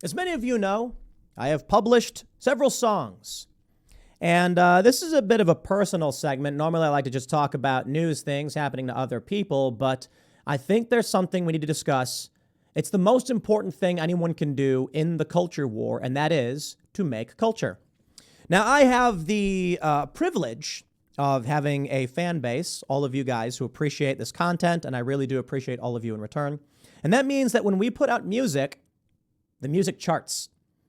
As many of you know, I have published several songs. And this is a bit of a personal segment. Normally, I like to just talk about news things happening to other people, but I think there's something we need to discuss. It's the most important thing anyone can do in the culture war, and that is to make culture. Now, I have the privilege of having a fan base, all of you guys who appreciate this content, and I really do appreciate all of you in return. And that means that when we put out music, the music charts.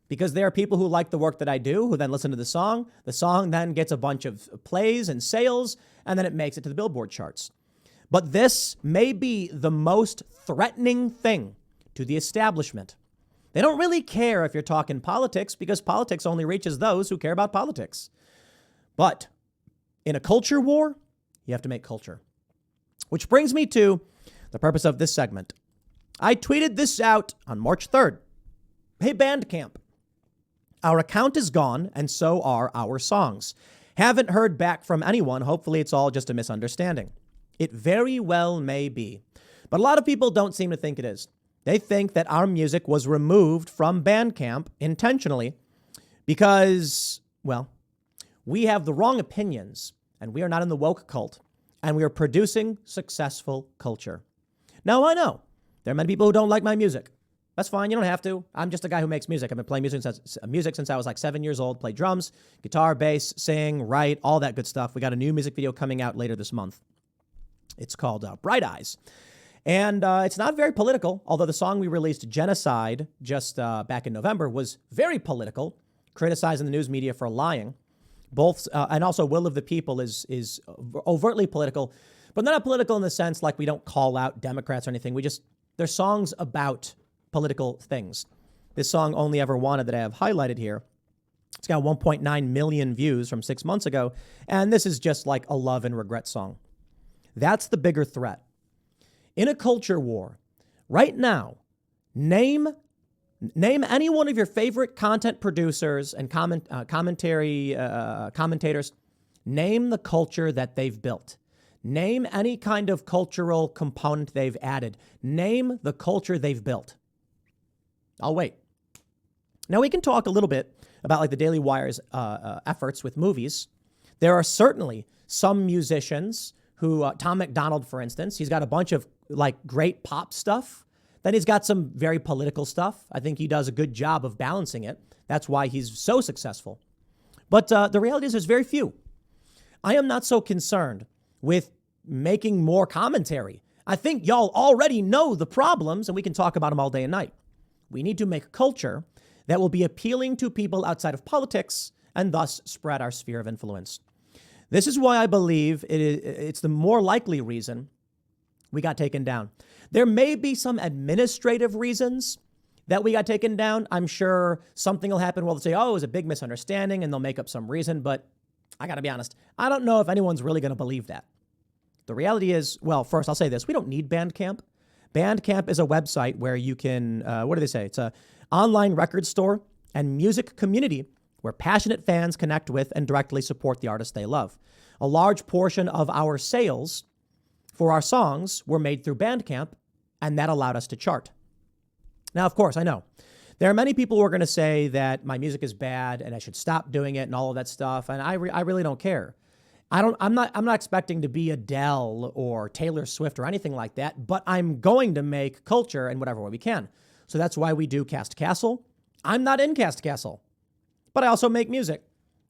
Because there are people who like the work that I do, who then listen to the song. The song then gets a bunch of plays and sales, and then it makes it to the Billboard charts. But this may be the most threatening thing to the establishment. They don't really care if you're talking politics, because politics only reaches those who care about politics. But in a culture war, you have to make culture. Which brings me to the purpose of this segment. I tweeted this out on March 3rd. Hey, Bandcamp. Our account is gone, and so are our songs. Haven't heard back from anyone. Hopefully it's all just a misunderstanding. It very well may be. But a lot of people don't seem to think it is. They think that our music was removed from Bandcamp intentionally because, well, we have the wrong opinions, and we are not in the woke cult, and we are producing successful culture. Now, I know there are many people who don't like my music. That's fine. You don't have to. I'm just a guy who makes music. I've been playing music since I was like 7 years old. Play drums, guitar, bass, sing, write, all that good stuff. We got a new music video coming out later this month. It's called Bright Eyes. And it's not very political, although the song we released, Genocide, just back in November, was very political, criticizing the news media for lying. Both, and also Will of the People is overtly political, but not political in the sense like we don't call out Democrats or anything. They're songs about political things. This song, Only Ever Wanted, that I have highlighted here, it's got 1.9 million views from 6 months ago, and this is just like a love and regret song. That's the bigger threat. In a culture war, right now, name any one of your favorite content producers and commentators. Name the culture that they've built. Name any kind of cultural component they've added. Name the culture they've built. I'll wait. Now we can talk a little bit about like the Daily Wire's efforts with movies. There are certainly some musicians who, Tom McDonald, for instance, he's got a bunch of like great pop stuff. Then he's got some very political stuff. I think he does a good job of balancing it. That's why he's so successful. But the reality is there's very few. I am not so concerned with making more commentary. I think y'all already know the problems and we can talk about them all day and night. We need to make culture that will be appealing to people outside of politics and thus spread our sphere of influence. This is why I believe it's the more likely reason we got taken down. There may be some administrative reasons that we got taken down. I'm sure something will happen where they'll say, oh, it was a big misunderstanding, and they'll make up some reason. But I got to be honest, I don't know if anyone's really going to believe that. The reality is, well, first I'll say this. We don't need Bandcamp. Bandcamp is a website where you can, what do they say? It's an online record store and music community where passionate fans connect with and directly support the artists they love. A large portion of our sales for our songs were made through Bandcamp, and that allowed us to chart. Now, of course, I know there are many people who are going to say that my music is bad and I should stop doing it and all of that stuff, and I really don't care. I'm not expecting to be Adele or Taylor Swift or anything like that, but I'm going to make culture in whatever way we can. So that's why we do Cast Castle. I'm not in Cast Castle, but I also make music.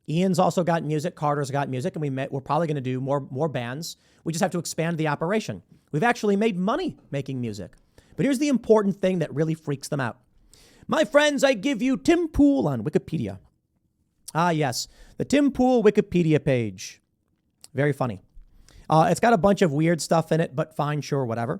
Ian's also got music. Carter's got music, and we're probably going to do more bands. We just have to expand the operation. We've actually made money making music. But here's the important thing that really freaks them out. My friends, I give you Tim Pool on Wikipedia. Ah, yes, the Tim Pool Wikipedia page. Very funny. It's got a bunch of weird stuff in it, but fine, sure, whatever.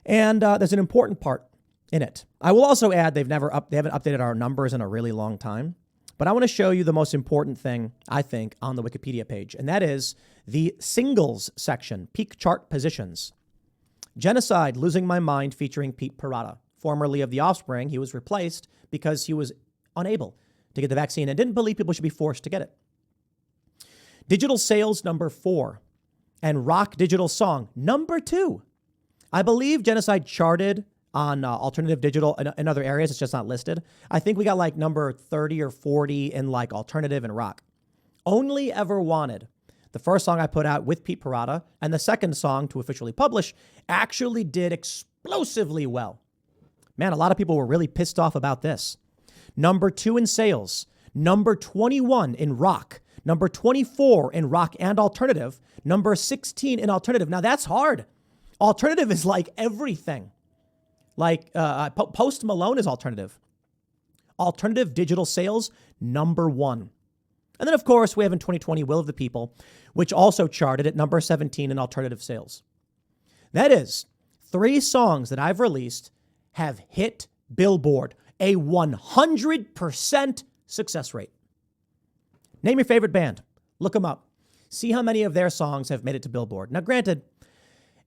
And there's an important part in it. I will also add they haven't updated our numbers in a really long time. But I want to show you the most important thing, I think, on the Wikipedia page, and that is the singles section, peak chart positions. Genocide, Losing My Mind, featuring Pete Parada. Formerly of The Offspring, he was replaced because he was unable to get the vaccine and didn't believe people should be forced to get it. Digital Sales, number 4, and Rock Digital Song, number 2. I believe Genocide charted on alternative digital in other areas. It's just not listed. I think we got like number 30 or 40 in like alternative and rock. Only Ever Wanted, the first song I put out with Pete Parada, and the second song to officially publish, actually did explosively well. Man, a lot of people were really pissed off about this. Number 2 in sales, number 21 in rock, number 24 in rock and alternative, number 16 in alternative. Now that's hard. Alternative is like everything. Like Post Malone is alternative. Alternative digital sales, number 1. And then, of course, we have in 2020 Will of the People, which also charted at number 17 in alternative sales. That is, 3 songs that I've released have hit Billboard, a 100% success rate. Name your favorite band. Look them up. See how many of their songs have made it to Billboard. Now, granted,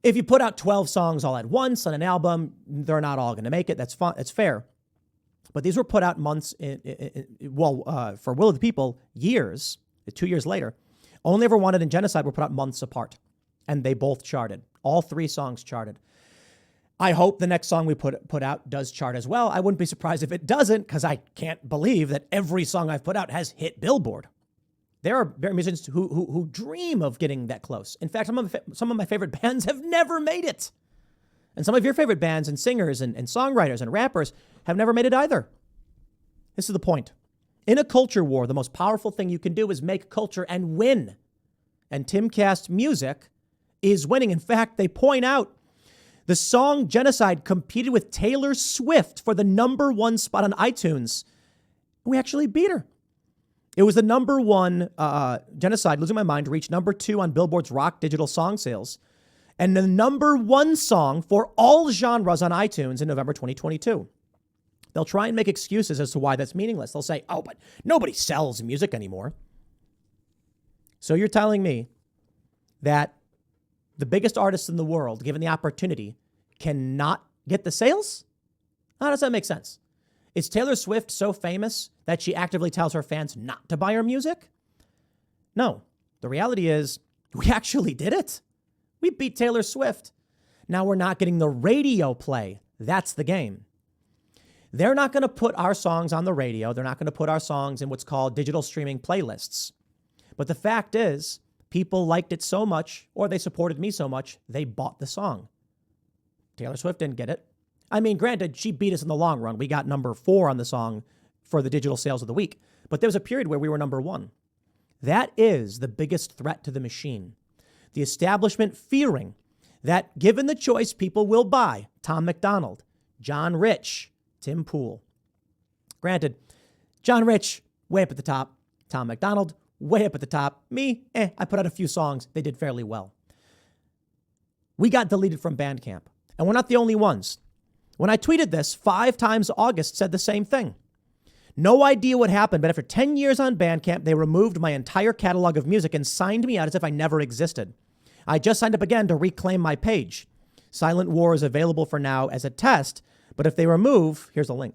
if you put out 12 songs all at once on an album, they're not all going to make it. That's fun. It's fair. But these were put out months, for Will of the People, years, 2 years later. Only Ever Wanted and Genocide were put out months apart. And they both charted. All 3 songs charted. I hope the next song we put out does chart as well. I wouldn't be surprised if it doesn't, because I can't believe that every song I've put out has hit Billboard. There are musicians who dream of getting that close. In fact, some of my favorite bands have never made it. And some of your favorite bands and singers and songwriters and rappers have never made it either. This is the point. In a culture war, the most powerful thing you can do is make culture and win. And Timcast music is winning. In fact, they point out the song Genocide competed with Taylor Swift for the number 1 spot on iTunes. We actually beat her. It was the number 1 Genocide, Losing My Mind, reached number 2 on Billboard's rock digital song sales, and the number 1 song for all genres on iTunes in November 2022. They'll try and make excuses as to why that's meaningless. They'll say, oh, but nobody sells music anymore. So you're telling me that the biggest artists in the world, given the opportunity, cannot get the sales? How does that make sense? Is Taylor Swift so famous that she actively tells her fans not to buy her music? No. The reality is we actually did it. We beat Taylor Swift. Now we're not getting the radio play. That's the game. They're not going to put our songs on the radio. They're not going to put our songs in what's called digital streaming playlists. But the fact is, people liked it so much, or they supported me so much, they bought the song. Taylor Swift didn't get it. I mean, granted, she beat us in the long run. We got number 4 on the song for the digital sales of the week. But there was a period where we were number 1. That is the biggest threat to the machine. The establishment fearing that given the choice, people will buy Tom McDonald, John Rich, Tim Pool. Granted, John Rich, way up at the top. Tom McDonald, way up at the top. Me, I put out a few songs. They did fairly well. We got deleted from Bandcamp. And we're not the only ones. When I tweeted this, 5 times August said the same thing. No idea what happened, but after 10 years on Bandcamp, they removed my entire catalog of music and signed me out as if I never existed. I just signed up again to reclaim my page. Silent War is available for now as a test, but if they remove, here's a link.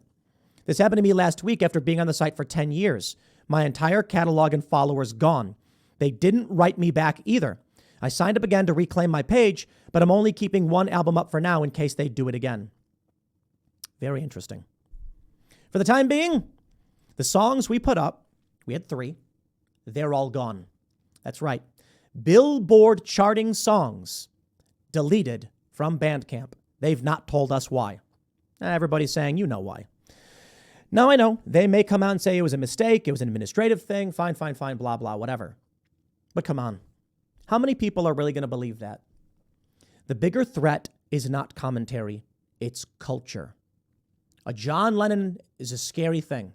This happened to me last week after being on the site for 10 years. My entire catalog and followers gone. They didn't write me back either. I signed up again to reclaim my page, but I'm only keeping 1 album up for now in case they do it again. Very interesting. For the time being, the songs we put up, we had 3, they're all gone. That's right. Billboard charting songs deleted from Bandcamp. They've not told us why. Everybody's saying, you know why. Now I know they may come out and say it was a mistake. It was an administrative thing. Fine, blah, blah, whatever. But come on. How many people are really going to believe that? The bigger threat is not commentary. It's culture. A John Lennon is a scary thing.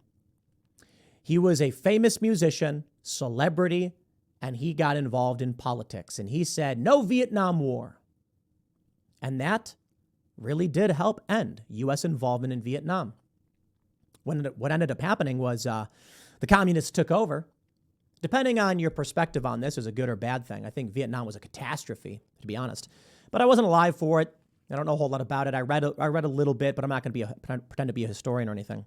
He was a famous musician, celebrity, and he got involved in politics. And he said, no Vietnam War. And that really did help end U.S. involvement in Vietnam. What ended up happening was the communists took over. Depending on your perspective on this, is a good or bad thing. I think Vietnam was a catastrophe, to be honest. But I wasn't alive for it. I don't know a whole lot about it. I read a little bit, but I'm not going to pretend to be a historian or anything.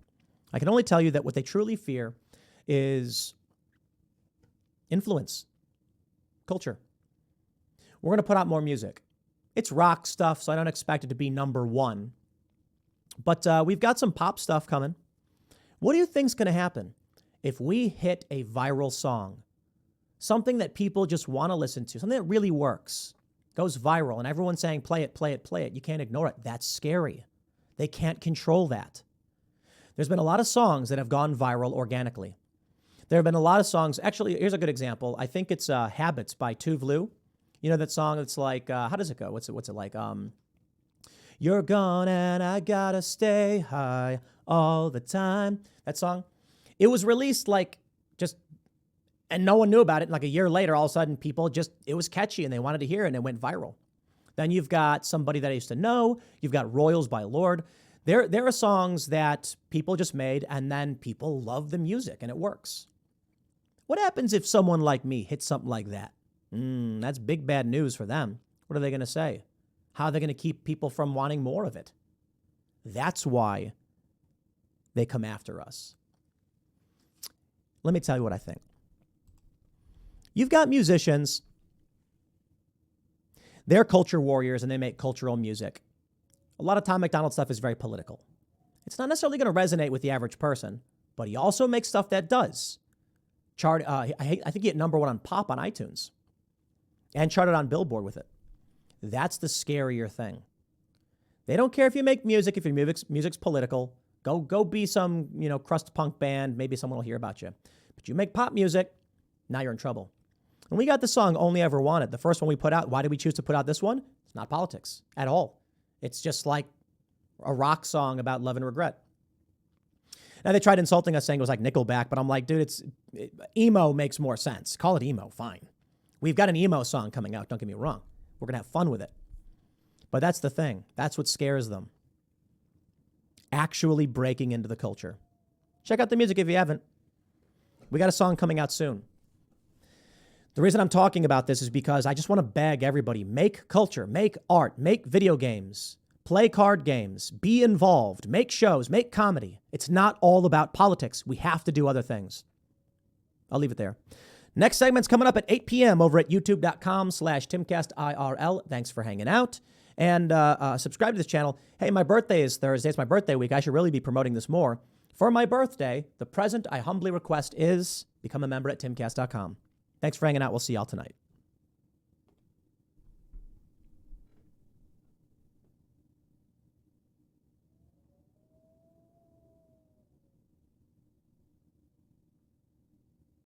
I can only tell you that what they truly fear is influence, culture. We're going to put out more music. It's rock stuff, so I don't expect it to be number 1. But we've got some pop stuff coming. What do you think's going to happen if we hit a viral song? Something that people just want to listen to, something that really works, goes viral, and everyone's saying, play it, play it, play it. You can't ignore it. That's scary. They can't control that. There's been a lot of songs that have gone viral organically. There have been a lot of songs. Actually, here's a good example. I think it's Habits by Tuvlu. You know that song that's like, how does it go? What's it like? You're gone and I gotta stay high all the time. That song. It was released and no one knew about it. Like a year later, all of a sudden, it was catchy and they wanted to hear it and it went viral. Then you've got Somebody That I Used to Know. You've got Royals by Lord. There are songs that people just made and then people love the music and it works. What happens if someone like me hits something like that? That's big bad news for them. What are they going to say? How are they going to keep people from wanting more of it? That's why they come after us. Let me tell you what I think. You've got musicians. They're culture warriors and they make cultural music. A lot of Tom McDonald stuff is very political. It's not necessarily going to resonate with the average person, but he also makes stuff that does. I think he hit number 1 on pop on iTunes and charted on Billboard with it. That's the scarier thing. They don't care if you make music, if your music's political. Go be some, crust punk band. Maybe someone will hear about you. But you make pop music, now you're in trouble. And we got the song Only Ever Wanted. The first one we put out. Why did we choose to put out this one? It's not politics at all. It's just like a rock song about love and regret. Now, they tried insulting us saying it was like Nickelback, but I'm like, dude, emo makes more sense. Call it emo, fine. We've got an emo song coming out, don't get me wrong. We're going to have fun with it. But that's the thing. That's what scares them. Actually breaking into the culture. Check out the music if you haven't. We got a song coming out soon. The reason I'm talking about this is because I just want to beg everybody, make culture, make art, make video games, play card games, be involved, make shows, make comedy. It's not all about politics. We have to do other things. I'll leave it there. Next segment's coming up at 8 p.m. over at youtube.com/TimcastIRL. Thanks for hanging out. And subscribe to this channel. Hey, my birthday is Thursday. It's my birthday week. I should really be promoting this more. For my birthday, the present I humbly request is become a member at Timcast.com. Thanks for hanging out. We'll see y'all tonight.